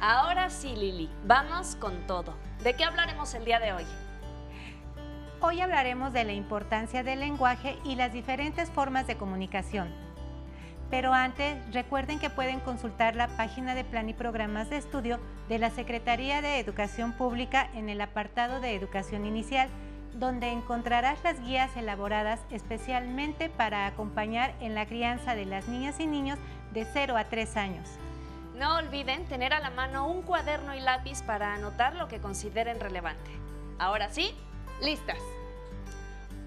Ahora sí, Lili, vamos con todo. ¿De qué hablaremos el día de hoy? Hoy hablaremos de la importancia del lenguaje y las diferentes formas de comunicación. Pero antes, recuerden que pueden consultar la página de Plan y Programas de Estudio de la Secretaría de Educación Pública en el apartado de Educación Inicial, donde encontrarás las guías elaboradas especialmente para acompañar en la crianza de las niñas y niños de 0 a 3 años. No olviden tener a la mano un cuaderno y lápiz para anotar lo que consideren relevante. Ahora sí, ¡listas!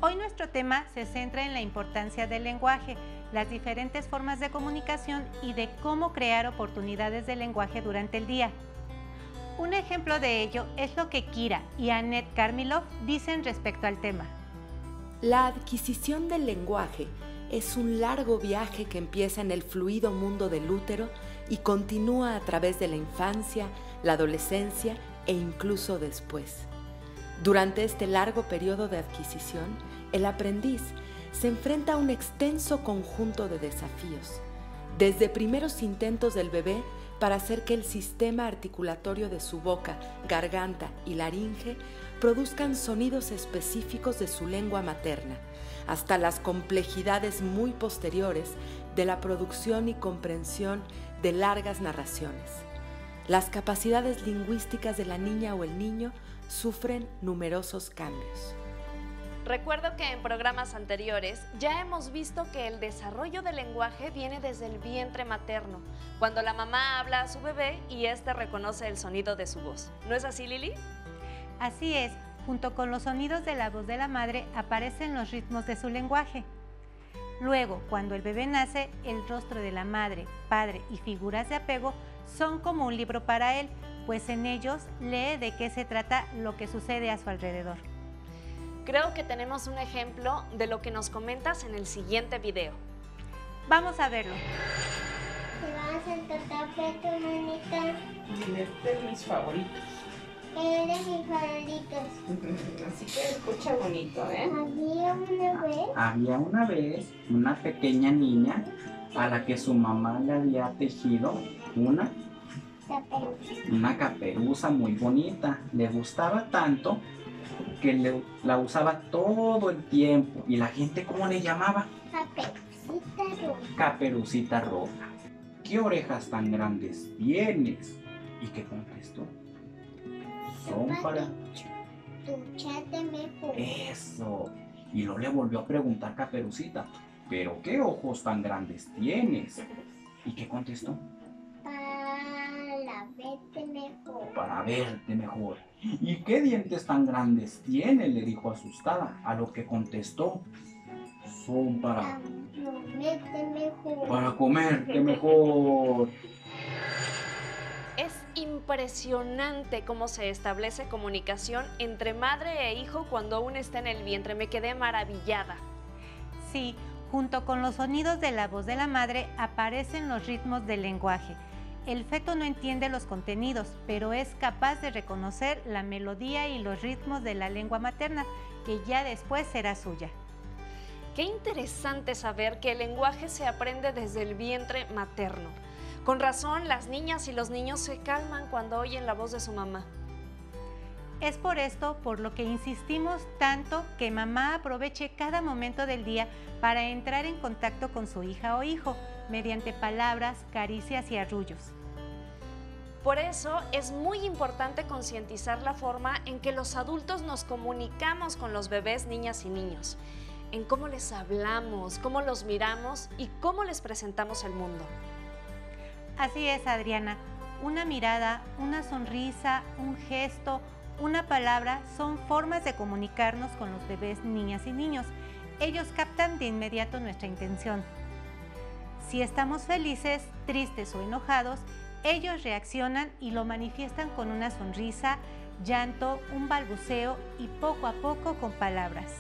Hoy nuestro tema se centra en la importancia del lenguaje, las diferentes formas de comunicación y de cómo crear oportunidades de lenguaje durante el día. Un ejemplo de ello es lo que Kira y Annette Karmilov dicen respecto al tema. La adquisición del lenguaje es un largo viaje que empieza en el fluido mundo del útero y continúa a través de la infancia, la adolescencia e incluso después. Durante este largo periodo de adquisición, el aprendiz se enfrenta a un extenso conjunto de desafíos, desde primeros intentos del bebé para hacer que el sistema articulatorio de su boca, garganta y laringe produzcan sonidos específicos de su lengua materna, hasta las complejidades muy posteriores de la producción y comprensión de largas narraciones. Las capacidades lingüísticas de la niña o el niño sufren numerosos cambios. Recuerdo que en programas anteriores ya hemos visto que el desarrollo del lenguaje viene desde el vientre materno, cuando la mamá habla a su bebé y éste reconoce el sonido de su voz. ¿No es así, Lili? Así es, junto con los sonidos de la voz de la madre aparecen los ritmos de su lenguaje. Luego, cuando el bebé nace, el rostro de la madre, padre y figuras de apego son como un libro para él, pues en ellos lee de qué se trata lo que sucede a su alrededor. Creo que tenemos un ejemplo de lo que nos comentas en el siguiente video. Vamos a verlo. ¿Te vas a tratar de tu manita? Es de mis favoritos. Es de mis favoritos. Así que escucha bonito, ¿eh? Había una vez una pequeña niña a la que su mamá le había tejido una caperuza muy bonita. Le gustaba tanto que la usaba todo el tiempo. ¿Y la gente cómo le llamaba? Caperucita roja. Caperucita roja. ¿Qué orejas tan grandes tienes? ¿Y qué contestó? Son para... Dúchate mejor. Eso. Y luego le volvió a preguntar Caperucita, ¿pero qué ojos tan grandes tienes? ¿Y qué contestó? Para verte mejor. Para verte mejor. ¿Y qué dientes tan grandes tiene? Le dijo asustada, a lo que contestó, son para comerte mejor. Para comerte mejor. Es impresionante cómo se establece comunicación entre madre e hijo cuando aún está en el vientre. Me quedé maravillada. Sí, junto con los sonidos de la voz de la madre aparecen los ritmos del lenguaje. El feto no entiende los contenidos, pero es capaz de reconocer la melodía y los ritmos de la lengua materna, que ya después será suya. Qué interesante saber que el lenguaje se aprende desde el vientre materno. Con razón, las niñas y los niños se calman cuando oyen la voz de su mamá. Es por esto por lo que insistimos tanto que mamá aproveche cada momento del día para entrar en contacto con su hija o hijo, mediante palabras, caricias y arrullos. Por eso es muy importante concientizar la forma en que los adultos nos comunicamos con los bebés, niñas y niños, en cómo les hablamos, cómo los miramos y cómo les presentamos el mundo. Así es, Adriana. Una mirada, una sonrisa, un gesto, una palabra son formas de comunicarnos con los bebés, niñas y niños. Ellos captan de inmediato nuestra intención. Si estamos felices, tristes o enojados, ellos reaccionan y lo manifiestan con una sonrisa, llanto, un balbuceo y poco a poco con palabras.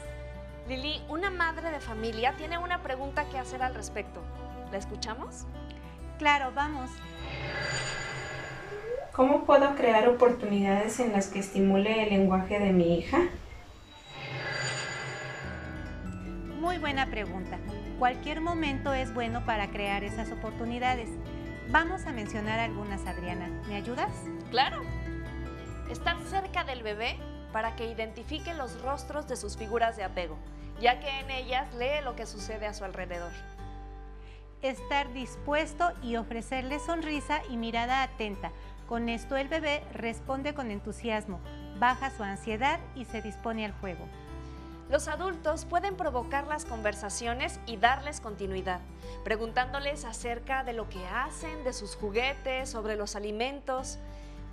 Lili, una madre de familia tiene una pregunta que hacer al respecto. ¿La escuchamos? Claro, vamos. ¿Cómo puedo crear oportunidades en las que estimule el lenguaje de mi hija? Muy buena pregunta. Cualquier momento es bueno para crear esas oportunidades. Vamos a mencionar algunas, Adriana. ¿Me ayudas? Claro. Estar cerca del bebé para que identifique los rostros de sus figuras de apego, ya que en ellas lee lo que sucede a su alrededor. Estar dispuesto y ofrecerle sonrisa y mirada atenta. Con esto el bebé responde con entusiasmo, baja su ansiedad y se dispone al juego. Los adultos pueden provocar las conversaciones y darles continuidad, preguntándoles acerca de lo que hacen, de sus juguetes, sobre los alimentos,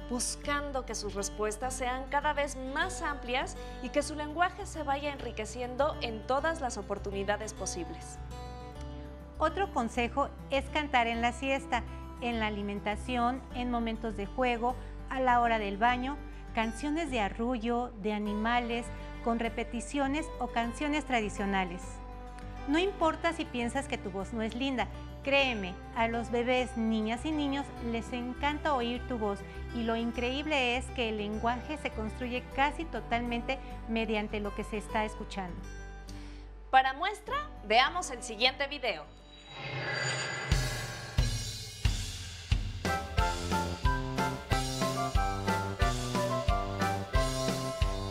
buscando que sus respuestas sean cada vez más amplias y que su lenguaje se vaya enriqueciendo en todas las oportunidades posibles. Otro consejo es cantar en la siesta, en la alimentación, en momentos de juego, a la hora del baño, canciones de arrullo, de animales, con repeticiones o canciones tradicionales. No importa si piensas que tu voz no es linda, créeme, a los bebés, niñas y niños les encanta oír tu voz y lo increíble es que el lenguaje se construye casi totalmente mediante lo que se está escuchando. Para muestra, veamos el siguiente video.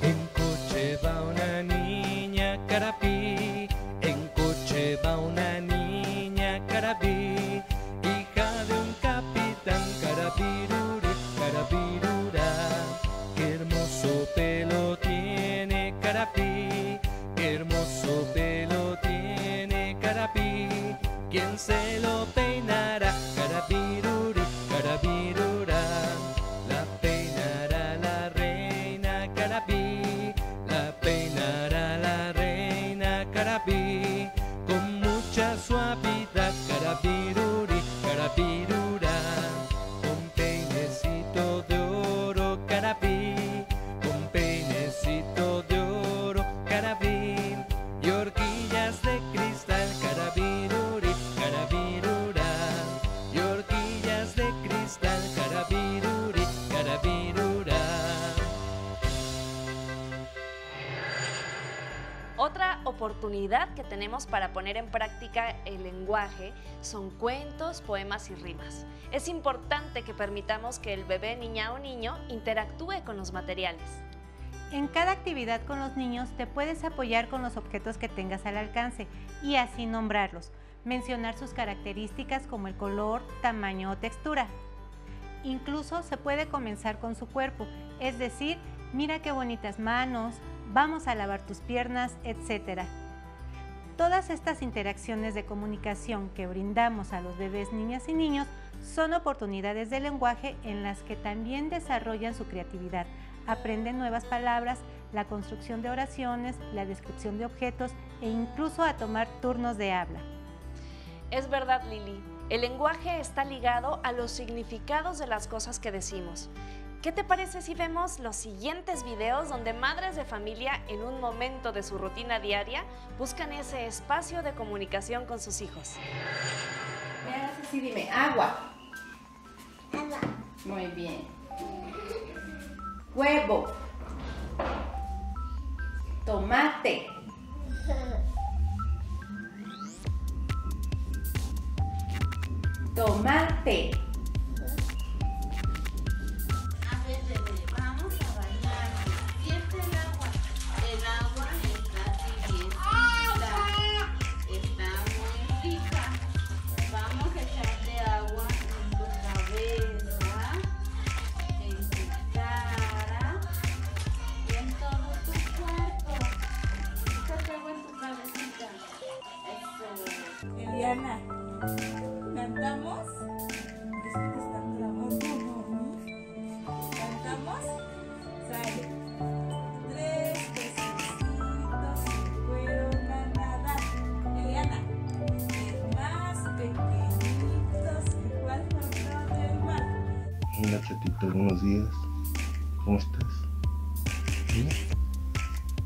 En coche va una niña carapí, en coche va una niña carapí, hija de un capitán carapiruri, carapirura. Qué hermoso pelo tiene carapí, qué hermoso pelo tiene carapí. ¿Quién se lo peinará? Carapiruri, carapirura. La peinará la reina Carapí, la peinará la reina Carapí, con mucha suavidad. Carapiruri, carapirura. Con peinecito de oro Carapí, con peinecito de oro Carapí, y horquillas de cristal. Carapiruri, carapirura, y horquillas de cristal. Carapiruri, carapirura. Otra oportunidad que tenemos para poner en práctica el lenguaje son cuentos, poemas y rimas. Es importante que permitamos que el bebé, niña o niño interactúe con los materiales. En cada actividad con los niños te puedes apoyar con los objetos que tengas al alcance y así nombrarlos, mencionar sus características como el color, tamaño o textura. Incluso se puede comenzar con su cuerpo, es decir, mira qué bonitas manos, vamos a lavar tus piernas, etc. Todas estas interacciones de comunicación que brindamos a los bebés, niñas y niños son oportunidades de lenguaje en las que también desarrollan su creatividad, aprenden nuevas palabras, la construcción de oraciones, la descripción de objetos e incluso a tomar turnos de habla. Es verdad, Lili, el lenguaje está ligado a los significados de las cosas que decimos. ¿Qué te parece si vemos los siguientes videos donde madres de familia en un momento de su rutina diaria buscan ese espacio de comunicación con sus hijos? Me hagas así, dime, agua. Agua. Muy bien. Huevo. Tomate. Tomate. A ver, bebé, vamos a bañarnos. Siente el agua. El agua está tibiecita. Está muy rica. Vamos a echarle agua en tu cabeza, en tu cara y en todo tu cuerpo. Échate agua en tu cabecita. Eso. Eliana, ¿cantamos? Es que te están grabando, mami. ¿Cantamos? Sale. 3 pececitos se fueron a nadar. Eliana, es más pequeñitos que cual fondo del mar. Hola chatito, buenos días. ¿Cómo estás? ¿Sí?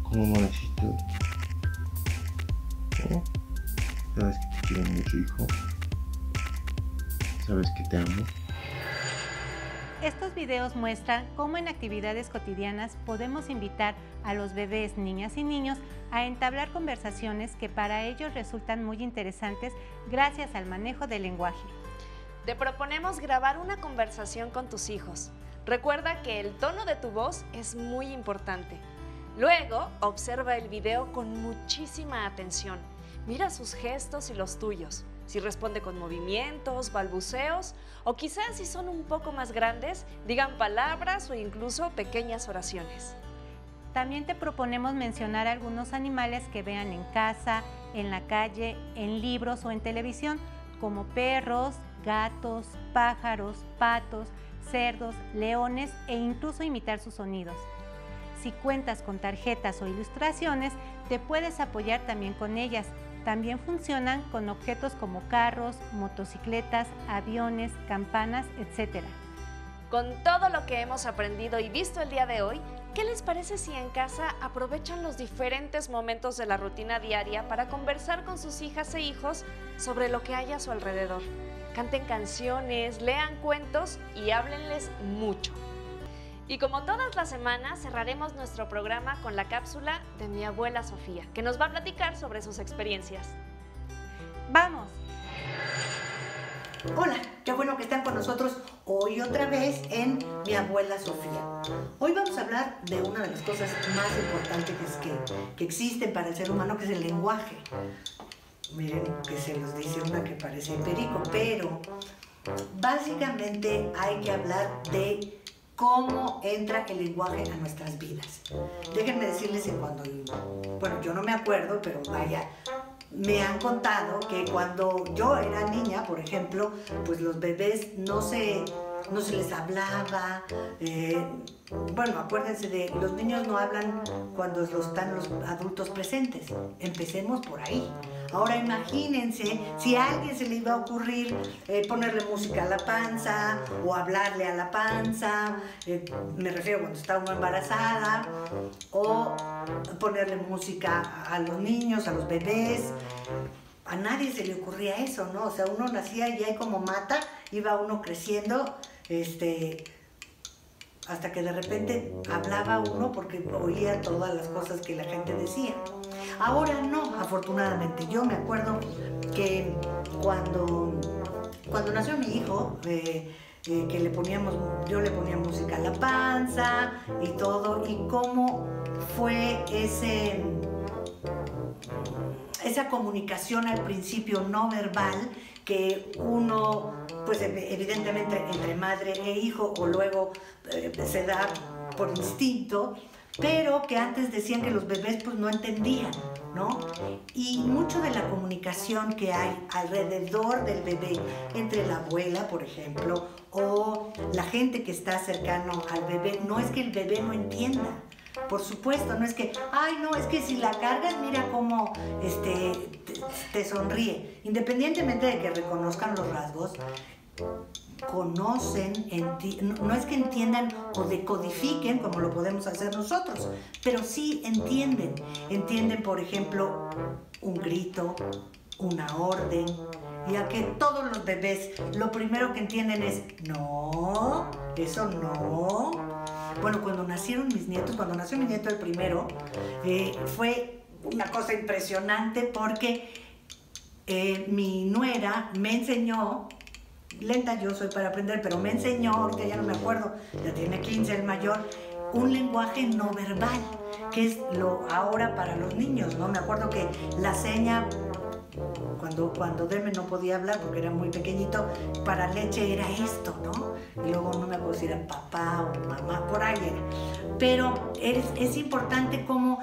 ¿Cómo amaneciste hoy? ¿Oh? ¿Sabes que te quiero mucho, hijo? ¿Sabes que te amo? Estos videos muestran cómo en actividades cotidianas podemos invitar a los bebés, niñas y niños a entablar conversaciones que para ellos resultan muy interesantes gracias al manejo del lenguaje. Te proponemos grabar una conversación con tus hijos. Recuerda que el tono de tu voz es muy importante. Luego, observa el video con muchísima atención. Mira sus gestos y los tuyos. Si responde con movimientos, balbuceos, o quizás si son un poco más grandes, digan palabras o incluso pequeñas oraciones. También te proponemos mencionar algunos animales que vean en casa, en la calle, en libros o en televisión, como perros, gatos, pájaros, patos, cerdos, leones e incluso imitar sus sonidos. Si cuentas con tarjetas o ilustraciones, te puedes apoyar también con ellas. También funcionan con objetos como carros, motocicletas, aviones, campanas, etc. Con todo lo que hemos aprendido y visto el día de hoy, ¿qué les parece si en casa aprovechan los diferentes momentos de la rutina diaria para conversar con sus hijas e hijos sobre lo que hay a su alrededor? Canten canciones, lean cuentos y háblenles mucho. Y como todas las semanas, cerraremos nuestro programa con la cápsula de mi abuela Sofía, que nos va a platicar sobre sus experiencias. ¡Vamos! Hola, qué bueno que están con nosotros hoy otra vez en Mi Abuela Sofía. Hoy vamos a hablar de una de las cosas más importantes que existen para el ser humano, que es el lenguaje. Miren que se los dice una que parece perico, pero básicamente hay que hablar de cómo entra el lenguaje a nuestras vidas. Déjenme decirles que cuando, bueno, yo no me acuerdo, pero vaya, me han contado que cuando yo era niña, por ejemplo, pues los bebés no se les hablaba. Bueno, acuérdense de los niños no hablan cuando están los adultos presentes. Empecemos por ahí. Ahora imagínense si a alguien se le iba a ocurrir ponerle música a la panza o hablarle a la panza, me refiero cuando está uno embarazada, o ponerle música a los niños, a los bebés. A nadie se le ocurría eso, ¿no? O sea, uno nacía y ahí como mata, iba uno creciendo, hasta que de repente hablaba uno porque oía todas las cosas que la gente decía. Ahora no, afortunadamente. Yo me acuerdo que cuando nació mi hijo, que yo le ponía música a la panza y todo, y cómo fue esa comunicación al principio no verbal que uno, pues evidentemente entre madre e hijo, o luego se da por instinto, pero que antes decían que los bebés pues no entendían, ¿no? Y mucho de la comunicación que hay alrededor del bebé, entre la abuela, por ejemplo, o la gente que está cercano al bebé, no es que el bebé no entienda. Por supuesto, no es que, ay, no, es que si la cargas, mira cómo te sonríe. Independientemente de que reconozcan los rasgos, conocen, no es que entiendan o decodifiquen como lo podemos hacer nosotros, pero sí entienden. Entienden, por ejemplo, un grito, una orden, ya que todos los bebés lo primero que entienden es, no, eso no. Bueno, cuando nacieron mis nietos, cuando nació mi nieto el primero, fue una cosa impresionante porque mi nuera me enseñó, lenta yo soy para aprender, pero me enseñó, ahorita ya no me acuerdo, ya tiene 15 el mayor, un lenguaje no verbal, que es lo ahora para los niños, ¿no? Me acuerdo que la seña, cuando Deme no podía hablar porque era muy pequeñito, para leche era esto, ¿no? Y luego no me acuerdo si era papá o mamá, por ahí era. Pero es importante cómo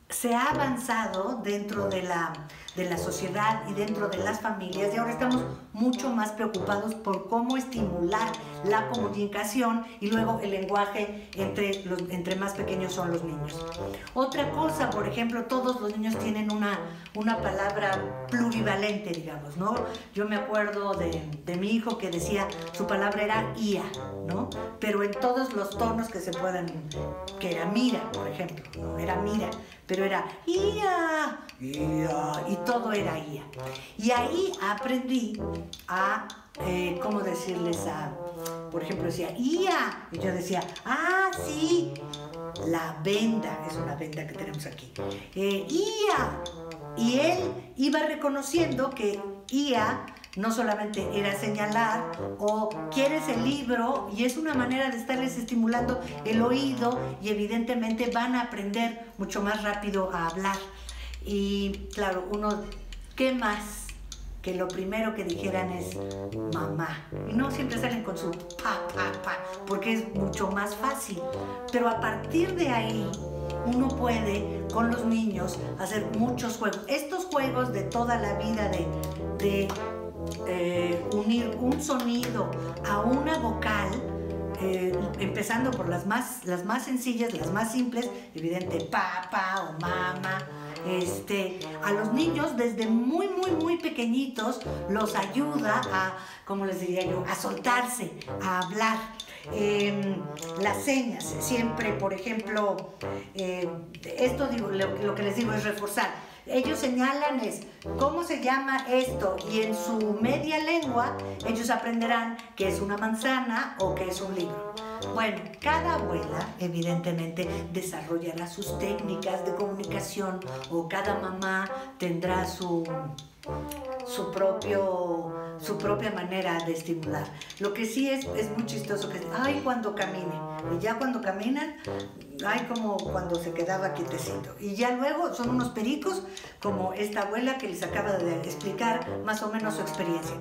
se ha avanzado dentro de la sociedad y dentro de las familias, y ahora estamos mucho más preocupados por cómo estimular la comunicación y luego el lenguaje entre más pequeños son los niños. Otra cosa, por ejemplo, todos los niños tienen una palabra plurivalente, digamos, ¿no? Yo me acuerdo de mi hijo que decía, su palabra era ia, ¿no? Pero en todos los tonos que se puedan, que era mira, por ejemplo, ¿no? Era mira, pero era ia, ia, y todo era ia. Y ahí aprendí a, ¿cómo decirles? Por ejemplo, decía ia, y yo decía, ah, sí, la venda, es una venda que tenemos aquí, ia. Y él iba reconociendo que ia no solamente era señalar o quieres el libro, y es una manera de estarles estimulando el oído y evidentemente van a aprender mucho más rápido a hablar. Y claro, ¿qué más? Que lo primero que dijeran es mamá. Y no siempre salen con su pa, porque es mucho más fácil. Pero a partir de ahí, uno puede con los niños hacer muchos juegos. Estos juegos de toda la vida de unir un sonido a una vocal, empezando por las más sencillas, las más simples, evidente, papá o mamá. A los niños desde muy pequeñitos los ayuda a, ¿cómo les diría yo?, a soltarse, a hablar. Las señas, siempre, por ejemplo, esto digo, lo que les digo es reforzar. Ellos señalan cómo se llama esto, y en su media lengua ellos aprenderán que es una manzana o que es un libro. Bueno, cada abuela evidentemente desarrollará sus técnicas de comunicación, o cada mamá tendrá su propia manera de estimular. Lo que sí es muy chistoso que cuando camine, y ya cuando caminan, como cuando se quedaba quietecito, y ya luego son unos pericos, como esta abuela que les acaba de explicar más o menos su experiencia.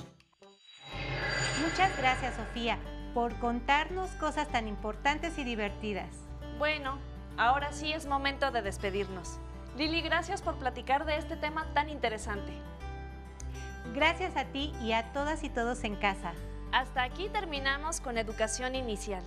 Muchas gracias, Sofía, por contarnos cosas tan importantes y divertidas. Bueno, ahora sí es momento de despedirnos. Lili, gracias por platicar de este tema tan interesante. Gracias a ti y a todas y todos en casa. Hasta aquí terminamos con Educación Inicial.